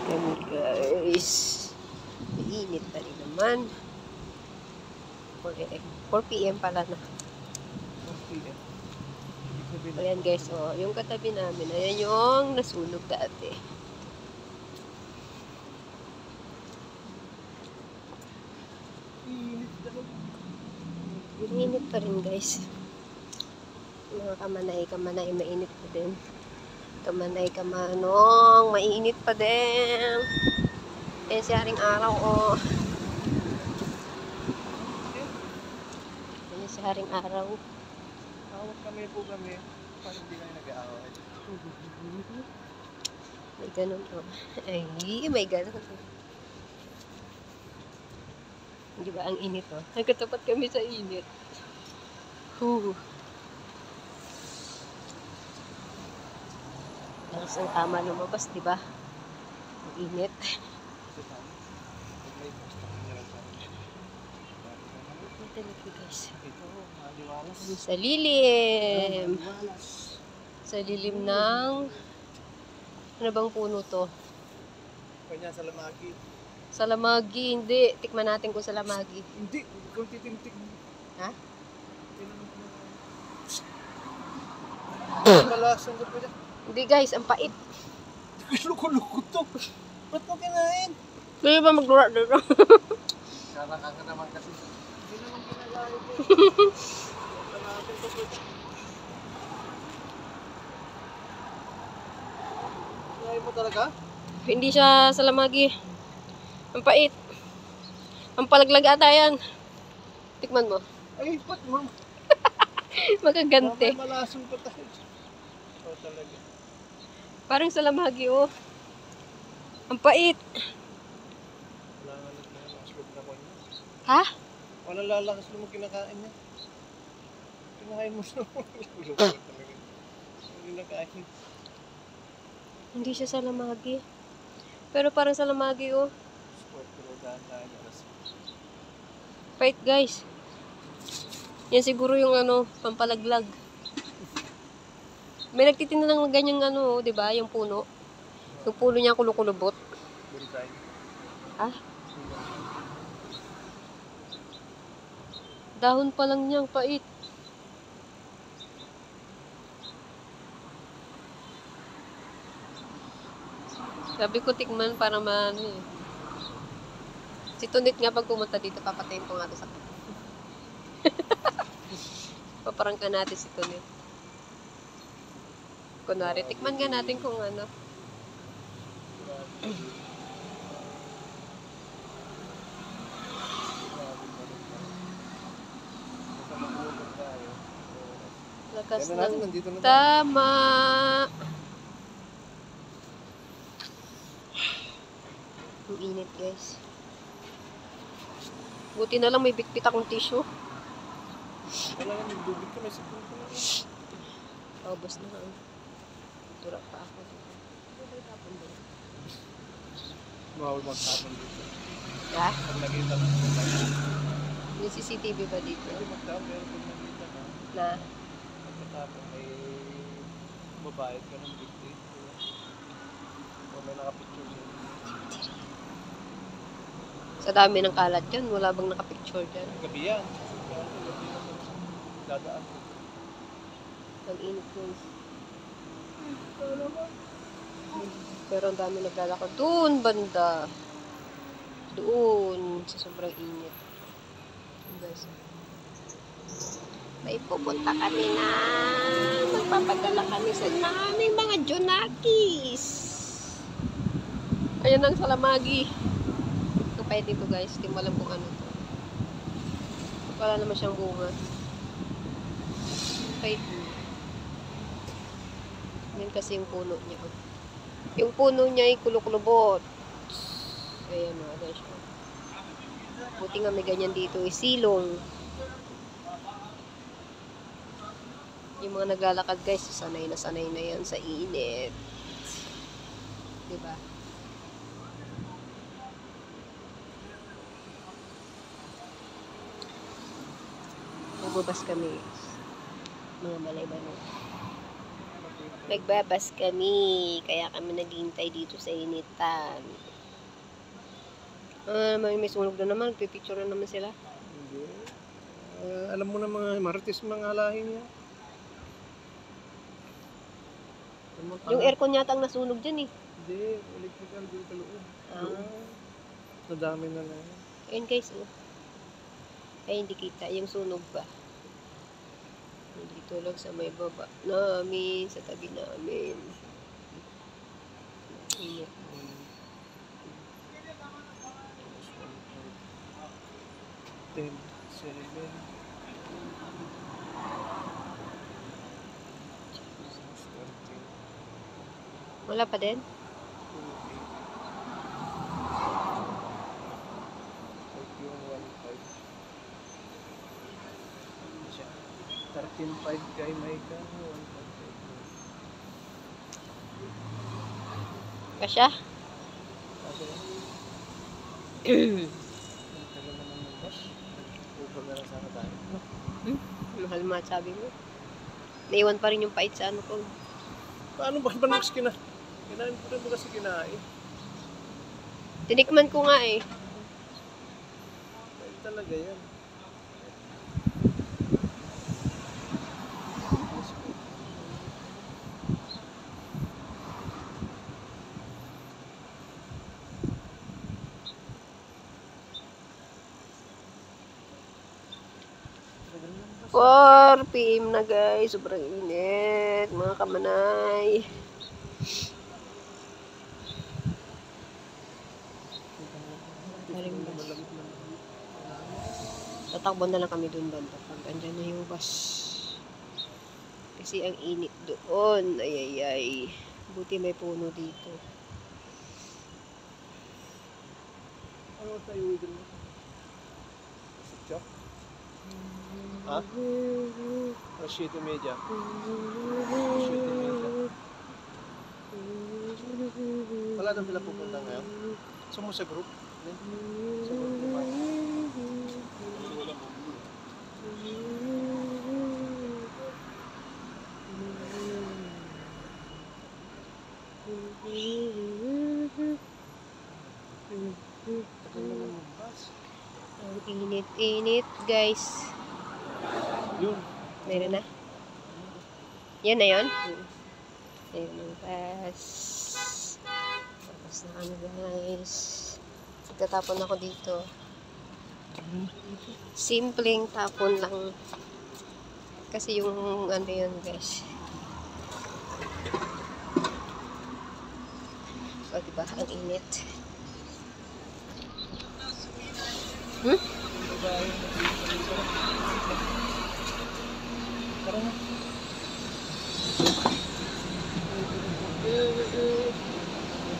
kami guys. Mainit na rin naman. 4 PM pala na. 4 PM. Ayan guys, oh, yung katabi namin, ayan yung nasunog dati. Mainit pa rin guys. Mga kamanay, mainit pa din. Kamanong, mainit pa din. Eh, si Haring Araw, oh. Ayan si Haring Araw. Awat kami po kami. Paano hindi kayo nag-aaway? May ganun, oh. Ay, may ganun. Di ba, ang init, oh. Nagkatapat kami sa init. Lakas ang tama lumabas, di ba? Ang init. Talaga guys. Sa lilim. Sa lilim ng... Ano bang puno to? Kanya sa lamagi. Salamagi, hindi. Tikman natin kung salamagi. Hindi, kung titintik. Ha? Malasang ko pa dyan. Hindi guys, ang pait. Loko-loko to. Ba't mo kinain? Kaya ba maglura dito? Karakang ka naman kasi. Hindi naman kinalain ko. Kinain mo talaga? Hindi siya salamagi. Ang pait. Ang palaglag ata yan. Tikman mo. Ay, ba't mo? Magagante. Malasang pa tayo. Oo talaga. Parang salamagi, oh. Ang pait. Wala nga naglakas loob na ko niya. Ha? Wala lalakas loob mo kinakain niya. Kinakain mo siya. Loko talaga. Hindi nakain. Hindi siya salamagi. Pero parang salamagi, oh. Sport pero dahan-dahan alas. Pait, guys. Yan siguro yung ano, pampalaglag. May nagtitinda ng ganyang ano, 'di ba? Yung puno. Yung puno niya kulukulubot. Buntay. Ha? Dahon pa lang niyang pait. Sabi ko tikman para maano eh. Si Tunit nga pag pumunta dito, papatayin ko nga ito sa paparangka natin si Tunit. Kunwari, tikman nga natin kung ano. Lakas ng tama. Ang init guys. Buti na lang may bitbit akong tissue. Kailangan yung dubig ko, may sipon ko na. Paubos na lang. Tura pa ako. Bawal magtapon dito. Ha? Pag nakita mo sa tayo. May CCTV ba dito? Pwede magtapon, pero pag nakita mo, Na? pagkatapon may babayad ka ng bigti. O may nakapicture siya. Sa dami ng kalat yun, wala bang nakapicture dyan? Gabi yan. Dadaan. Ang init yun. Pero ang dami naglalakad. Doon, banda. Doon, sa sobrang init. Guys. May pupunta kami na. Magpapadala kami sa naming mga Junakis. Ayan ang salamagi. Ang pahit dito guys. Hindi mo alam kung ano to. Wala naman siyang bunga. Pahit mo. Yan kasi yung puno niya. Yung puno niya ay kulukulubot. Ayan o. Ayan siya. Buti nga may ganyan dito. Silong. Yung mga naglalakad guys, sanay na yan sa init. Diba? Bubabas kami. Mga balay-balay. Magbabas kami. Kaya kami naghihintay dito sa initan. May sunog na naman. Pipicture na naman sila. Hindi. Alam mo na mga marites mga lahi niya. Yung aircon yata ang nasunog dyan eh. Hindi, electrical din sa loob. Nadami na lang. Ayun guys, oh. Ay, hindi kita. Yung sunog ba? Dito lang sa may baba namin, sa tabi namin. Init. 10, 7. Wala pa din? 13.5 kay Maika, 1.5. Kasya? Kasi, ang tagal naman ng bus. Upag na lang sana tayo. Mahal ma, sabi mo. Naiwan pa rin yung pait sa ano ko. Paano ba next kinain? Kinain ko rin ba kasi kinain? Tinikman ko nga eh. Pait talaga yan. Or PM na guys, sobrang init, mga kamanay. Tatakbo na lang kami dun banda pag andyan na yung bus. Kasi ang init doon, ay. Buti may puno dito. Ano sa iyo dun mo? Chok? Ha? Rashito Media. Rashito Media. Wala na sila pupunta ngayon? Gusto mo sa group? Sa group ba? Wala mo. Tagal na ng bus. Ang init-init guys. Yun. Meron na? Yan na yun? Ayun ang bus. Tapos na kami guys. Magtatapon ako dito. Simpleng tapon lang. Kasi yung ano yun guys. O diba? Ang init. Tara na.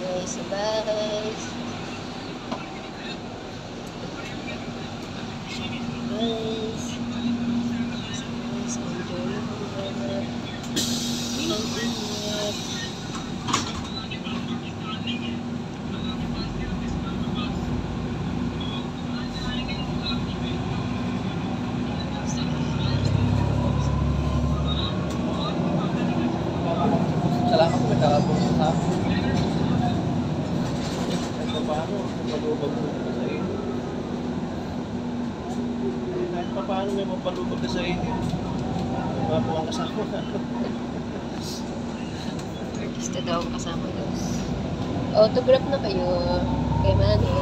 Guys, guys. Guys. Guys, enjoy yung mga ang init. Salamat po, nagkakapunta sa akin. Kahit pa paano, mapalubag mo ka sa inyo. Kahit pa paano may mapalubag ka sa inyo. Mga po ang kasama na. Artista daw ang kasama guys. Autograph na kayo. Kay Manny.